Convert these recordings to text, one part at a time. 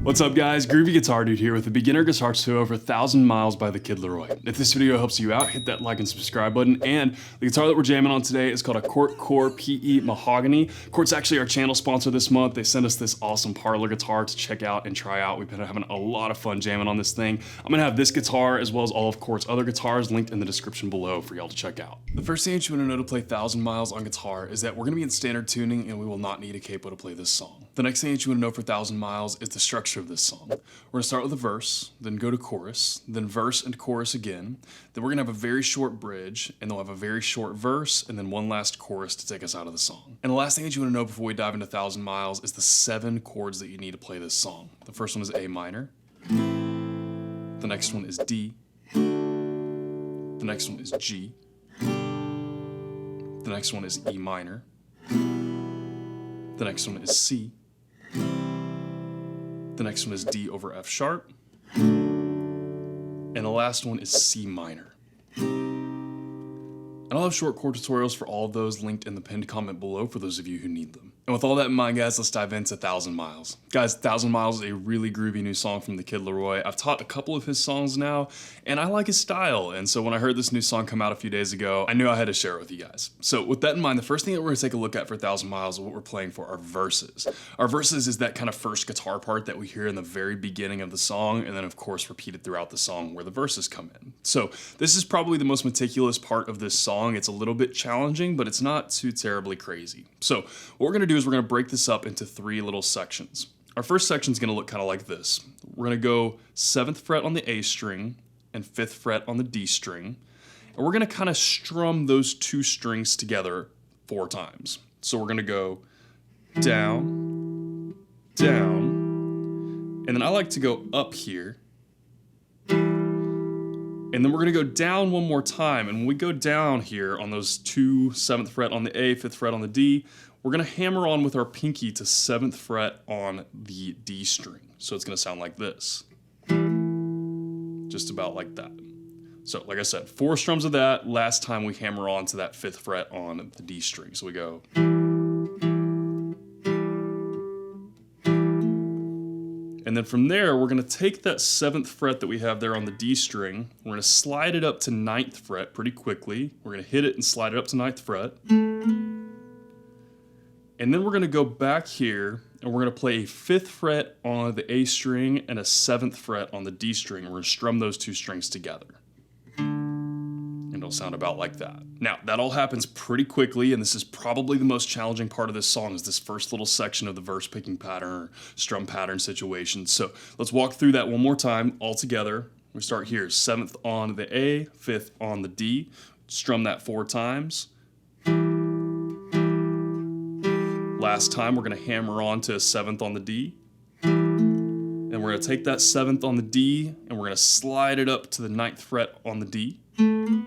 What's up guys, Groovy Guitar Dude here with a beginner guitar to over 1,000 miles by the KID LAROI. If this video helps you out, hit that like and subscribe button. And the guitar that we're jamming on today is called a Cort Core PE Mahogany. Cort's actually our channel sponsor this month. They sent us this awesome parlor guitar to check out and try out. We've been having a lot of fun jamming on this thing. I'm gonna have this guitar as well as all of Cort's other guitars linked in the description below for y'all to check out. The first thing that you wanna know to play 1,000 miles on guitar is that we're gonna be in standard tuning and we will not need a capo to play this song. The next thing that you wanna know for 1,000 miles is the structure of this song. We're gonna start with a verse, then go to chorus, then verse and chorus again. Then we're gonna have a very short bridge, and they'll have a very short verse, and then one last chorus to take us out of the song. And the last thing that you wanna know before we dive into 1,000 miles is the 7 chords that you need to play this song. The first one is A minor. The next one is D. The next one is G. The next one is E minor. The next one is C. The next one is D over F sharp. And the last one is C minor. And I'll have short chord tutorials for all of those linked in the pinned comment below for those of you who need them. And with all that in mind, guys, let's dive into 1,000 Miles. Guys, 1,000 Miles is a really groovy new song from the KID LAROI. I've taught a couple of his songs now, and I like his style. And so when I heard this new song come out a few days ago, I knew I had to share it with you guys. So with that in mind, the first thing that we're gonna take a look at for 1,000 Miles is what we're playing for our verses. Our verses is that kind of first guitar part that we hear in the very beginning of the song, and then of course repeated throughout the song where the verses come in. So this is probably the most meticulous part of this song. It's a little bit challenging, but it's not too terribly crazy. So what we're gonna do is we're gonna break this up into 3 little sections. Our first section is gonna look kind of like this. We're gonna go 7th fret on the A string and 5th fret on the D string. And we're gonna kind of strum those 2 strings together 4 times. So we're gonna go down, down, and then I like to go up here. And then we're gonna go down one more time, and when we go down here on those 2 7th fret on the A, 5th fret on the D, we're gonna hammer on with our pinky to 7th fret on the D string. So it's gonna sound like this. Just about like that. So like I said, 4 strums of that. Last time we hammer on to that 5th fret on the D string. So we go. And then from there, we're gonna take that 7th fret that we have there on the D string, we're gonna slide it up to 9th fret pretty quickly. We're gonna hit it and slide it up to 9th fret. And then we're gonna go back here and we're gonna play a 5th fret on the A string and a 7th fret on the D string. We're gonna strum those 2 strings together. And it'll sound about like that. Now, that all happens pretty quickly, and this is probably the most challenging part of this song is this first little section of the verse picking pattern or strum pattern situation. So let's walk through that one more time all together. We start here, 7th on the A, 5th on the D. Strum that 4 times. Last time, we're gonna hammer on to a 7th on the D. And we're gonna take that 7th on the D, and we're gonna slide it up to the 9th fret on the D. And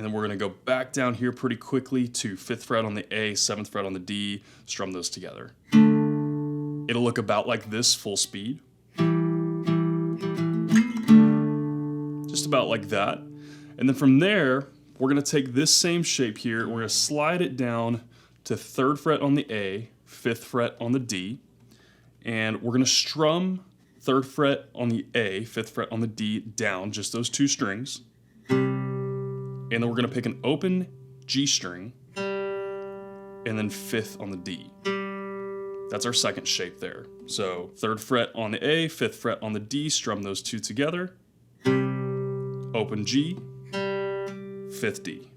then we're gonna go back down here pretty quickly to 5th fret on the A, 7th fret on the D, strum those together. It'll look about like this, full speed. Just about like that. And then from there, we're gonna take this same shape here, and we're gonna slide it down to 3rd fret on the A, 5th fret on the D, and we're gonna strum 3rd fret on the A, 5th fret on the D down, just those 2 strings. And then we're gonna pick an open G string, and then 5th on the D. That's our second shape there. So 3rd fret on the A, 5th fret on the D, strum those 2 together. Open G, 5th D.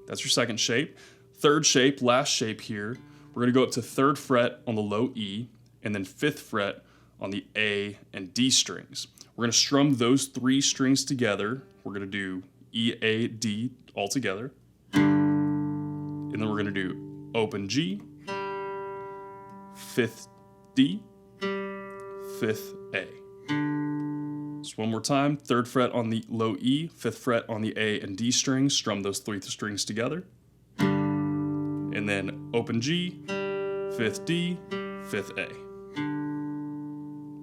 That's your second shape. Third shape, last shape here, we're gonna go up to 3rd fret on the low E, and then 5th fret on the A and D strings. We're gonna strum those 3 strings together. We're gonna do E, A, D all together. And then we're gonna do open G, 5th D, 5th A. Just one more time, 3rd fret on the low E, 5th fret on the A and D strings, strum those 3 strings together. And then open G, 5th D, 5th A.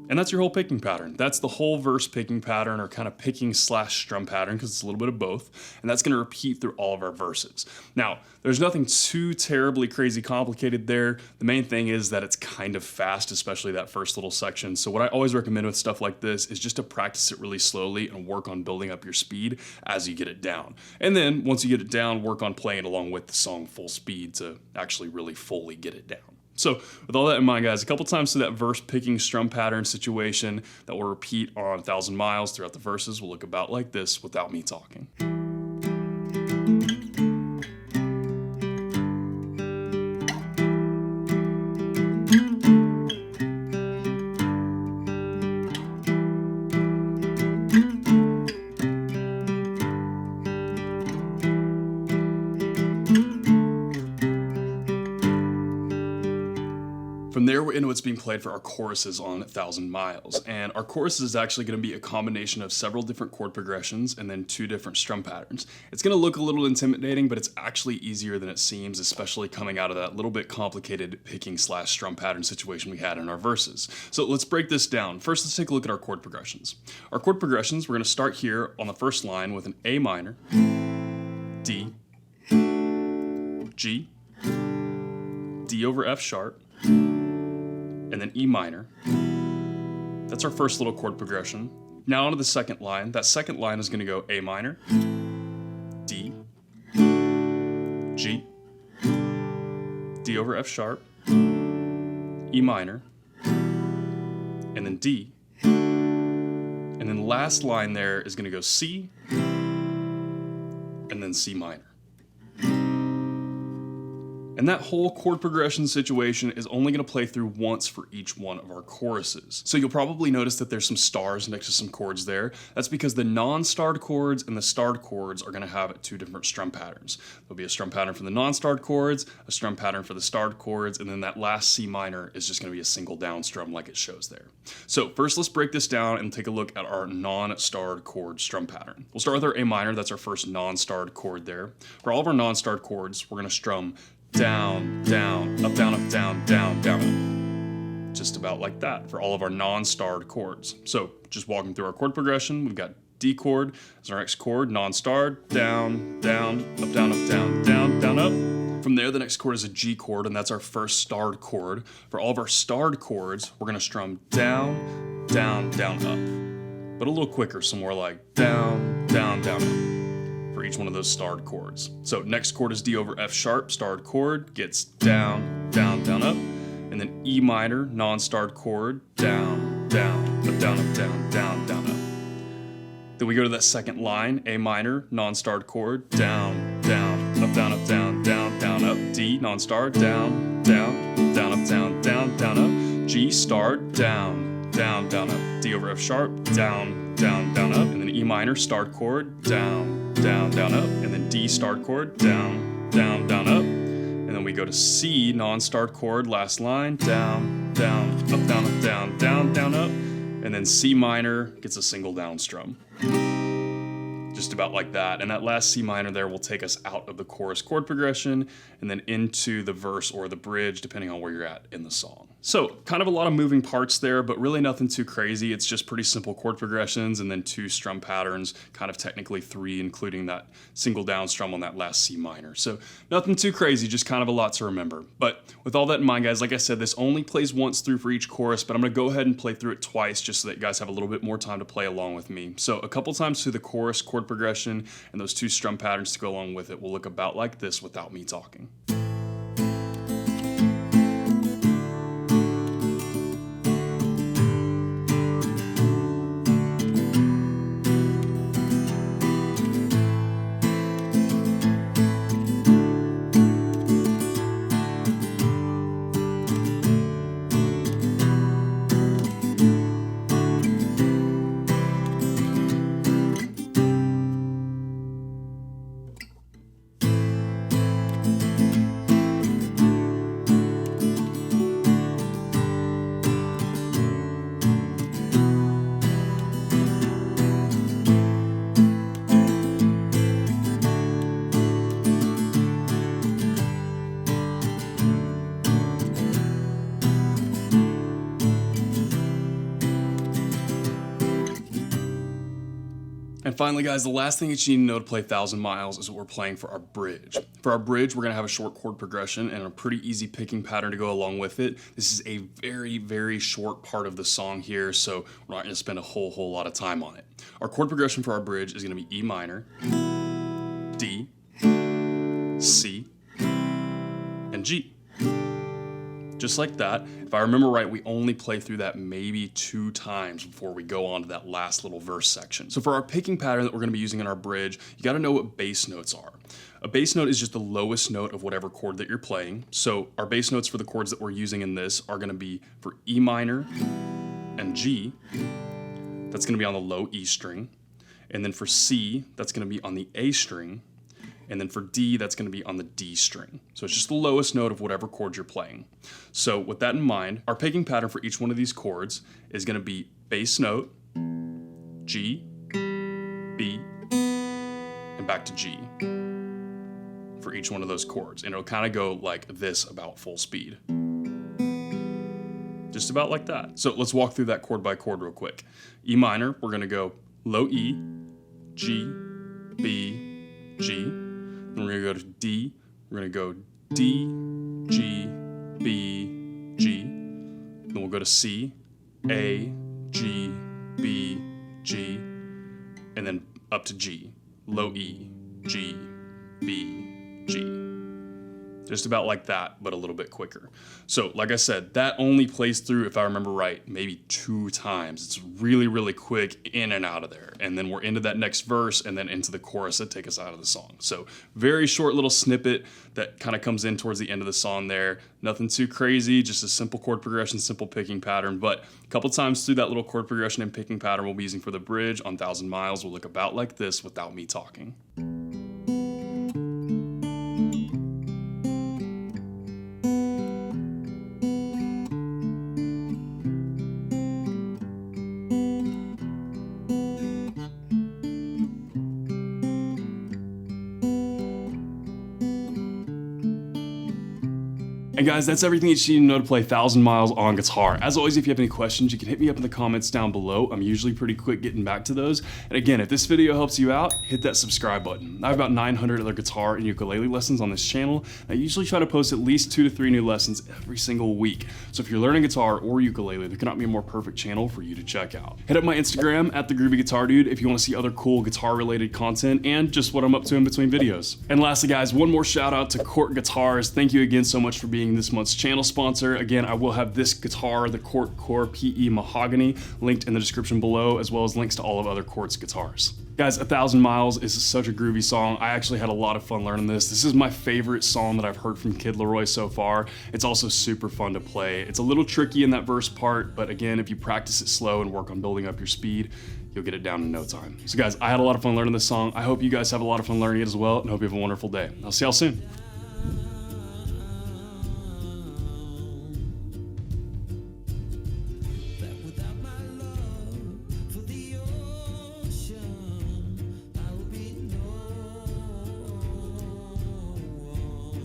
And that's your whole picking pattern. That's the whole verse picking pattern, or kind of picking slash strum pattern, because it's a little bit of both. And that's gonna repeat through all of our verses. Now, there's nothing too terribly crazy complicated there. The main thing is that it's kind of fast, especially that first little section. So what I always recommend with stuff like this is just to practice it really slowly and work on building up your speed as you get it down. And then once you get it down, work on playing it along with the song full speed to actually really fully get it down. So with all that in mind, guys, a couple times to that verse picking strum pattern situation that will repeat on 1,000 Miles throughout the verses will look about like this without me talking. From there, we're into what's being played for our choruses on 1,000 Miles. And our chorus is actually going to be a combination of several different chord progressions and then 2 different strum patterns. It's going to look a little intimidating, but it's actually easier than it seems, especially coming out of that little bit complicated picking slash strum pattern situation we had in our verses. So let's break this down. First, let's take a look at our chord progressions. Our chord progressions, we're going to start here on the first line with an A minor, D, G, D over F sharp, and then E minor. That's our first little chord progression. Now onto the second line. That second line is going to go A minor, D, G, D over F sharp, E minor, and then D. And then the last line there is going to go C, and then C minor. And that whole chord progression situation is only going to play through once for each one of our choruses. So you'll probably notice that there's some stars next to some chords there. That's because the non-starred chords and the starred chords are going to have 2 different strum patterns. There'll be a strum pattern for the non-starred chords, a strum pattern for the starred chords, and then that last C minor is just going to be a single down strum like it shows there. So first, let's break this down and take a look at our non-starred chord strum pattern. We'll start with our A minor. That's our first non-starred chord there. For all of our non-starred chords, we're going to strum down, down, up, down, down, down. Just about like that for all of our non-starred chords. So just walking through our chord progression, we've got D chord as our next chord, non-starred, down, down, up, down, down, down, up. From there, the next chord is a G chord, and that's our first starred chord. For all of our starred chords, we're gonna strum down, down, down, up. But a little quicker, so more like down, down, down, up. For each one of those starred chords. So next chord is D over F sharp, starred chord, gets down, down, down, up. And then E minor, non-starred chord, down, down, up, down, up, down, down, down, up. Then we go to that second line, A minor, non-starred chord, down, down, up, down, up, down, down, down, up. D, non-starred, down, down, down, up, down, down, down, up. G, starred, down, down, down, up. D over F sharp, down, down, down, up. And then E minor, starred chord, down, down, down, up. And then D, starred chord, down, down, down, up. And then we go to C, non-starred chord, last line, down, down, up, down, up, down, down, down, up. And then C minor gets a single down strum. Just about like that. And that last C minor there will take us out of the chorus chord progression and then into the verse or the bridge, depending on where you're at in the song. So kind of a lot of moving parts there, but really nothing too crazy. It's just pretty simple chord progressions and then 2 strum patterns, kind of technically 3, including that single down strum on that last C minor. So nothing too crazy, just kind of a lot to remember. But with all that in mind, guys, like I said, this only plays once through for each chorus, but I'm gonna go ahead and play through it twice just so that you guys have a little bit more time to play along with me. So a couple times through the chorus chord progression and those 2 strum patterns to go along with it will look about like this without me talking. And finally, guys, the last thing that you need to know to play 1,000 Miles is what we're playing for our bridge. For our bridge, we're gonna have a short chord progression and a pretty easy picking pattern to go along with it. This is a very, very short part of the song here, so we're not gonna spend a whole lot of time on it. Our chord progression for our bridge is gonna be E minor, D, C, and G. Just like that. If I remember right, we only play through that maybe 2 times before we go on to that last little verse section. So for our picking pattern that we're gonna be using in our bridge, you gotta know what bass notes are. A bass note is just the lowest note of whatever chord that you're playing. So our bass notes for the chords that we're using in this are gonna be for E minor and G, that's gonna be on the low E string. And then for C, that's gonna be on the A string. And then for D, that's gonna be on the D string. So it's just the lowest note of whatever chord you're playing. So with that in mind, our picking pattern for each one of these chords is gonna be bass note, G, B, and back to G for each one of those chords. And it'll kind of go like this about full speed. Just about like that. So let's walk through that chord by chord real quick. E minor, we're gonna go low E, G, B, G. Then we're gonna go to D, we're gonna go D, G, B, G. Then we'll go to C, A, G, B, G, and then up to G. Low E, G, B, G. Just about like that, but a little bit quicker. So like I said, that only plays through, if I remember right, maybe 2 times. It's really, really quick in and out of there. And then we're into that next verse and then into the chorus that take us out of the song. So very short little snippet that kind of comes in towards the end of the song there. Nothing too crazy, just a simple chord progression, simple picking pattern. But a couple times through that little chord progression and picking pattern we'll be using for the bridge on 1,000 Miles will look about like this without me talking. And guys, that's everything that you need to know to play 1,000 Miles on guitar. As always, if you have any questions, you can hit me up in the comments down below. I'm usually pretty quick getting back to those. And again, if this video helps you out, hit that subscribe button. I have about 900 other guitar and ukulele lessons on this channel. I usually try to post at least 2 to 3 new lessons every single week. So if you're learning guitar or ukulele, there cannot be a more perfect channel for you to check out. Hit up my Instagram at the Groovy Guitar Dude if you want to see other cool guitar related content and just what I'm up to in between videos. And lastly guys, one more shout out to Cort Guitars. Thank you again so much for being this month's channel sponsor. Again, I will have this guitar, the Cort Core PE Mahogany, linked in the description below, as well as links to all of other Cort's guitars. Guys, 1,000 Miles is such a groovy song. I actually had a lot of fun learning this. This is my favorite song that I've heard from KID LAROI so far. It's also super fun to play. It's a little tricky in that verse part, but again, if you practice it slow and work on building up your speed, you'll get it down in no time. So guys, I had a lot of fun learning this song. I hope you guys have a lot of fun learning it as well, and hope you have a wonderful day. I'll see y'all soon.